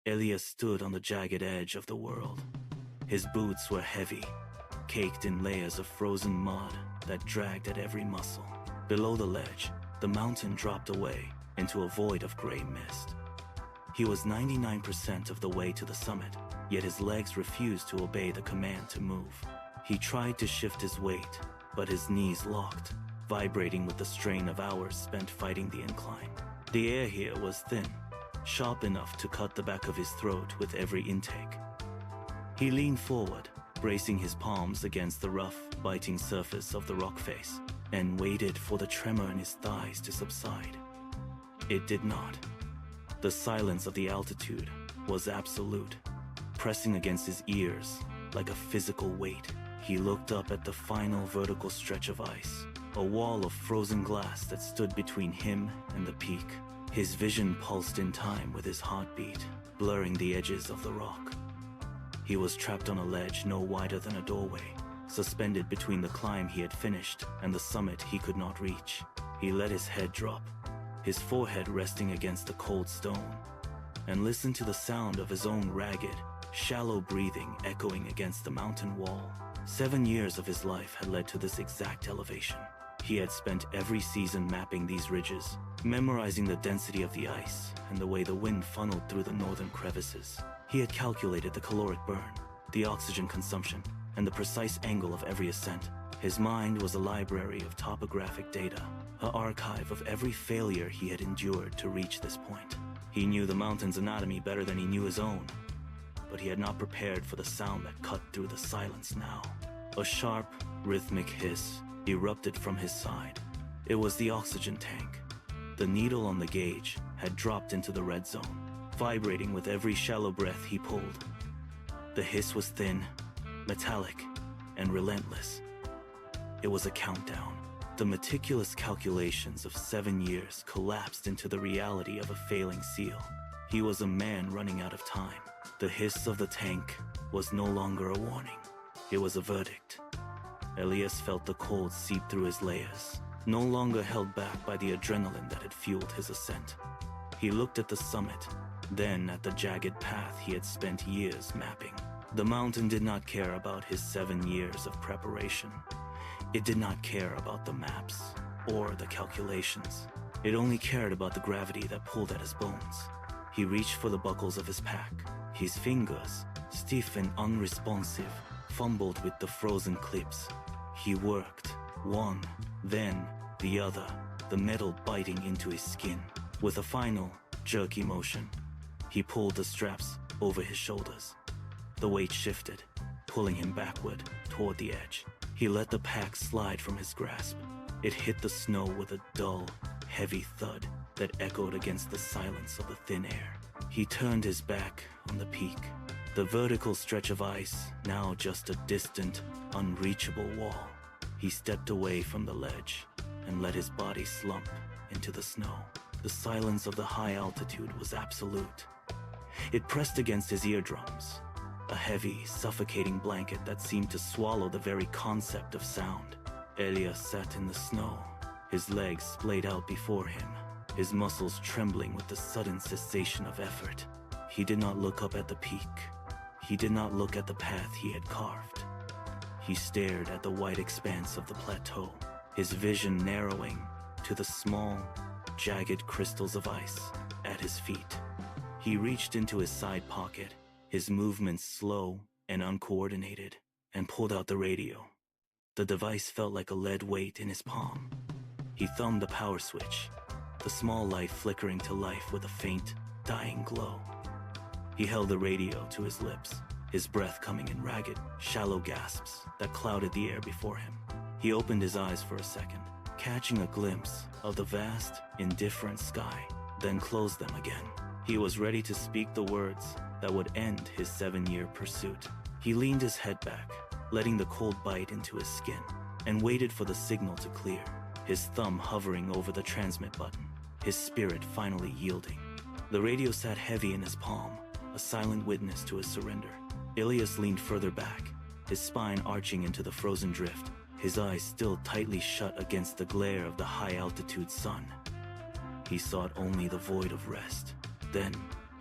Elias stood on the jagged edge of the world. His boots were heavy, caked in layers of frozen mud that dragged at every muscle. Below the ledge, the mountain dropped away into a void of gray mist. He was 99% of the way to the summit, yet his legs refused to obey the command to move. He tried to shift his weight, but his knees locked, vibrating with the strain of hours spent fighting the incline. The air here was thin, sharp enough to cut the back of his throat with every intake. He leaned forward, bracing his palms against the rough, biting surface of the rock face, and waited for the tremor in his thighs to subside. It did not. The silence of the altitude was absolute, pressing against his ears like a physical weight. He looked up at the final vertical stretch of ice, a wall of frozen glass that stood between him and the peak. His vision pulsed in time with his heartbeat, blurring the edges of the rock. He was trapped on a ledge no wider than a doorway, suspended between the climb he had finished and the summit he could not reach. He let his head drop, his forehead resting against the cold stone, and listened to the sound of his own ragged, shallow breathing echoing against the mountain wall. 7 years of his life had led to this exact elevation. He had spent every season mapping these ridges, memorizing the density of the ice and the way the wind funneled through the northern crevices. He had calculated the caloric burn, the oxygen consumption, and the precise angle of every ascent. His mind was a library of topographic data, an archive of every failure he had endured to reach this point. He knew the mountain's anatomy better than he knew his own, but he had not prepared for the sound that cut through the silence now. A sharp, rhythmic hiss erupted from his side. It was the oxygen tank. The needle on the gauge had dropped into the red zone, vibrating with every shallow breath he pulled. The hiss was thin, metallic, and relentless. It was a countdown. The meticulous calculations of 7 years collapsed into the reality of a failing seal. He was a man running out of time. The hiss of the tank was no longer a warning. It was a verdict. Elias felt the cold seep through his layers, no longer held back by the adrenaline that had fueled his ascent. He looked at the summit, then at the jagged path he had spent years mapping. The mountain did not care about his 7 years of preparation. It did not care about the maps or the calculations. It only cared about the gravity that pulled at his bones. He reached for the buckles of his pack. His fingers, stiff and unresponsive, fumbled with the frozen clips. He worked, one, then the other, the metal biting into his skin. With a final, jerky motion, he pulled the straps over his shoulders. The weight shifted, pulling him backward toward the edge. He let the pack slide from his grasp. It hit the snow with a dull, heavy thud that echoed against the silence of the thin air. He turned his back on the peak, the vertical stretch of ice now just a distant, unreachable wall. He stepped away from the ledge and let his body slump into the snow. The silence of the high altitude was absolute. It pressed against his eardrums, a heavy, suffocating blanket that seemed to swallow the very concept of sound. Elias sat in the snow, his legs splayed out before him, his muscles trembling with the sudden cessation of effort. He did not look up at the peak. He did not look at the path he had carved. He stared at the white expanse of the plateau, his vision narrowing to the small, jagged crystals of ice at his feet. He reached into his side pocket, his movements slow and uncoordinated, and pulled out the radio. The device felt like a lead weight in his palm. He thumbed the power switch, the small light flickering to life with a faint, dying glow. He held the radio to his lips, his breath coming in ragged, shallow gasps that clouded the air before him. He opened his eyes for a second, catching a glimpse of the vast, indifferent sky, then closed them again. He was ready to speak the words that would end his 7-year pursuit. He leaned his head back, letting the cold bite into his skin, and waited for the signal to clear, his thumb hovering over the transmit button, his spirit finally yielding. The radio sat heavy in his palm, a silent witness to his surrender. Elias leaned further back, his spine arching into the frozen drift, his eyes still tightly shut against the glare of the high-altitude sun. He sought only the void of rest. Then,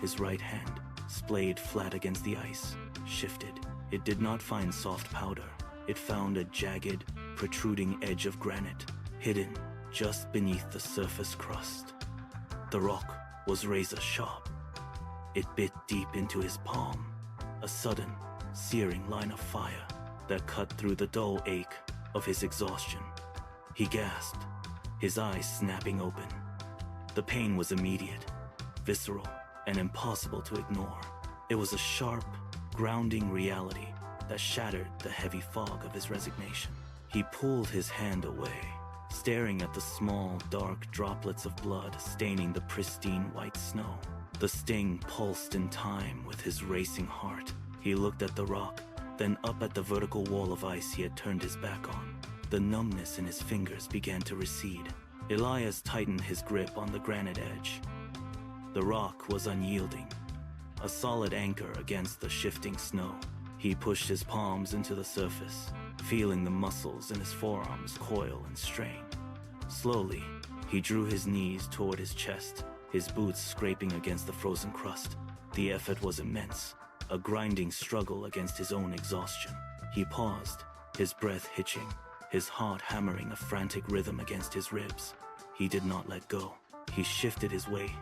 his right hand, splayed flat against the ice, shifted. It did not find soft powder. It found a jagged, protruding edge of granite, hidden just beneath the surface crust. The rock was razor sharp. It bit deep into his palm, a sudden, searing line of fire that cut through the dull ache of his exhaustion. He gasped, his eyes snapping open. The pain was immediate, visceral, and impossible to ignore. It was a sharp, grounding reality that shattered the heavy fog of his resignation. He pulled his hand away, staring at the small, dark droplets of blood staining the pristine white snow. The sting pulsed in time with his racing heart. He looked at the rock, then up at the vertical wall of ice he had turned his back on. The numbness in his fingers began to recede. Elias tightened his grip on the granite edge. The rock was unyielding, a solid anchor against the shifting snow. He pushed his palms into the surface, feeling the muscles in his forearms coil and strain. Slowly, he drew his knees toward his chest, his boots scraping against the frozen crust. The effort was immense, a grinding struggle against his own exhaustion. He paused, his breath hitching, his heart hammering a frantic rhythm against his ribs. He did not let go. He shifted his weight,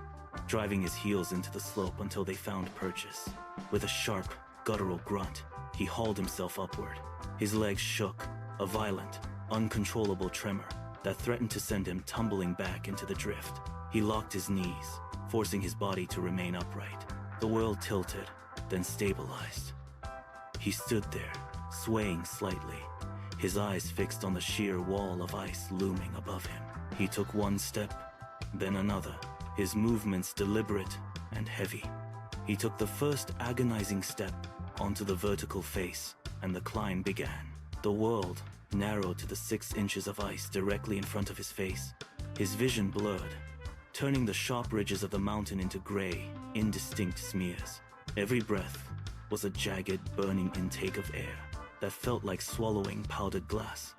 driving his heels into the slope until they found purchase. With a sharp, guttural grunt, he hauled himself upward. His legs shook, a violent, uncontrollable tremor that threatened to send him tumbling back into the drift. He locked his knees, forcing his body to remain upright. The world tilted, then stabilized. He stood there, swaying slightly, his eyes fixed on the sheer wall of ice looming above him. He took one step, then another, his movements deliberate and heavy. He took the first agonizing step onto the vertical face, and the climb began. The world narrowed to the 6 inches of ice directly in front of his face. His vision blurred, turning the sharp ridges of the mountain into gray, indistinct smears. Every breath was a jagged, burning intake of air that felt like swallowing powdered glass.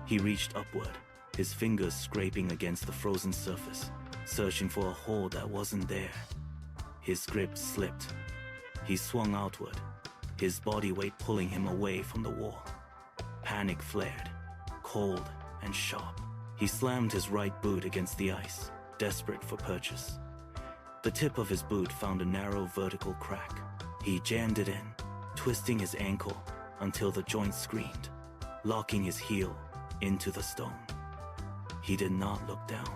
He reached upward, his fingers scraping against the frozen surface, searching for a hold that wasn't there. His grip slipped. He swung outward, his body weight pulling him away from the wall. Panic flared, cold and sharp. He slammed his right boot against the ice, desperate for purchase. The tip of his boot found a narrow vertical crack. He jammed it in, twisting his ankle until the joint screamed, locking his heel into the stone. He did not look down.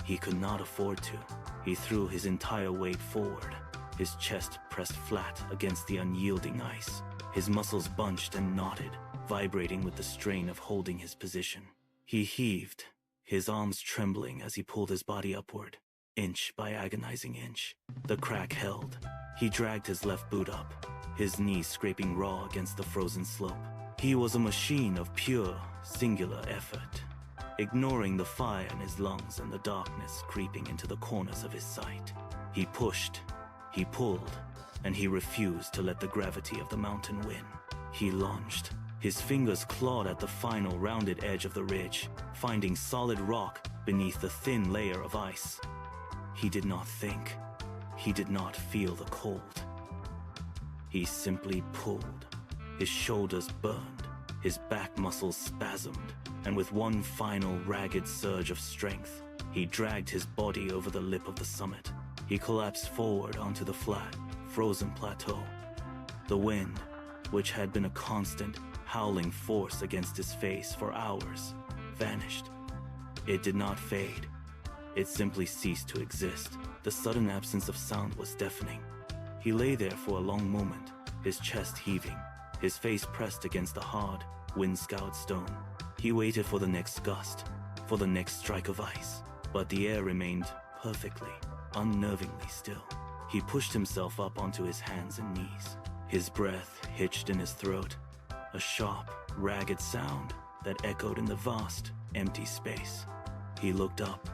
He could not afford to. He threw his entire weight forward, his chest pressed flat against the unyielding ice. His muscles bunched and knotted, vibrating with the strain of holding his position. He heaved, his arms trembling as he pulled his body upward, inch by agonizing inch. The crack held. He dragged his left boot up, his knees scraping raw against the frozen slope. He was a machine of pure, singular effort, ignoring the fire in his lungs and the darkness creeping into the corners of his sight. He pushed, he pulled, and he refused to let the gravity of the mountain win. He lunged. His fingers clawed at the final rounded edge of the ridge, finding solid rock beneath the thin layer of ice. He did not think. He did not feel the cold. He simply pulled. His shoulders burned, his back muscles spasmed, and with one final ragged surge of strength, he dragged his body over the lip of the summit. He collapsed forward onto the flat, frozen plateau. The wind, which had been a constant, howling force against his face for hours, vanished. It did not fade. It simply ceased to exist. The sudden absence of sound was deafening. He lay there for a long moment, his chest heaving, his face pressed against the hard, wind-scoured stone. He waited for the next gust, for the next strike of ice, but the air remained perfectly, unnervingly still. He pushed himself up onto his hands and knees, his breath hitched in his throat, a sharp, ragged sound that echoed in the vast, empty space. He looked up.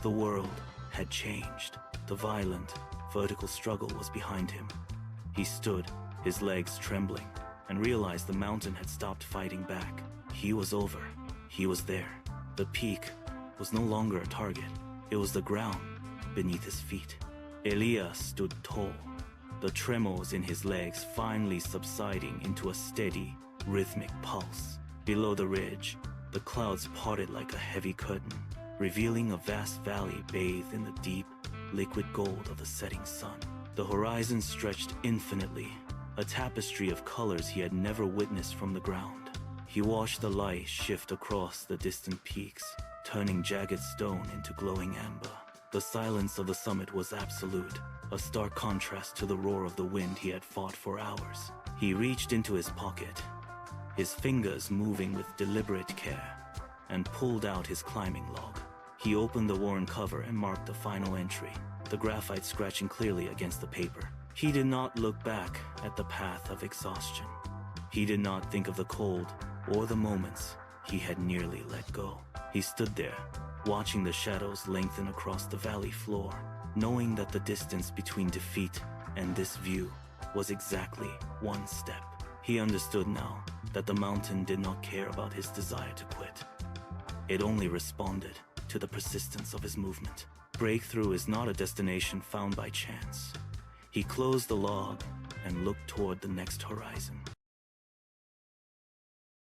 The world had changed. The violent, vertical struggle was behind him. He stood, his legs trembling, and realized the mountain had stopped fighting back. He was over. He was there. The peak was no longer a target. It was the ground beneath his feet. Elias stood tall, the tremors in his legs finally subsiding into a steady, rhythmic pulse. Below the ridge, the clouds parted like a heavy curtain, revealing a vast valley bathed in the deep, liquid gold of the setting sun. The horizon stretched infinitely, a tapestry of colors he had never witnessed from the ground. He watched the light shift across the distant peaks, turning jagged stone into glowing amber. The silence of the summit was absolute, a stark contrast to the roar of the wind he had fought for hours. He reached into his pocket, his fingers moving with deliberate care, and pulled out his climbing log. He opened the worn cover and marked the final entry, the graphite scratching clearly against the paper. He did not look back at the path of exhaustion. He did not think of the cold or the moments he had nearly let go. He stood there, watching the shadows lengthen across the valley floor, knowing that the distance between defeat and this view was exactly one step. He understood now that the mountain did not care about his desire to quit. It only responded to the persistence of his movement. Breakthrough is not a destination found by chance. He closed the log and looked toward the next horizon.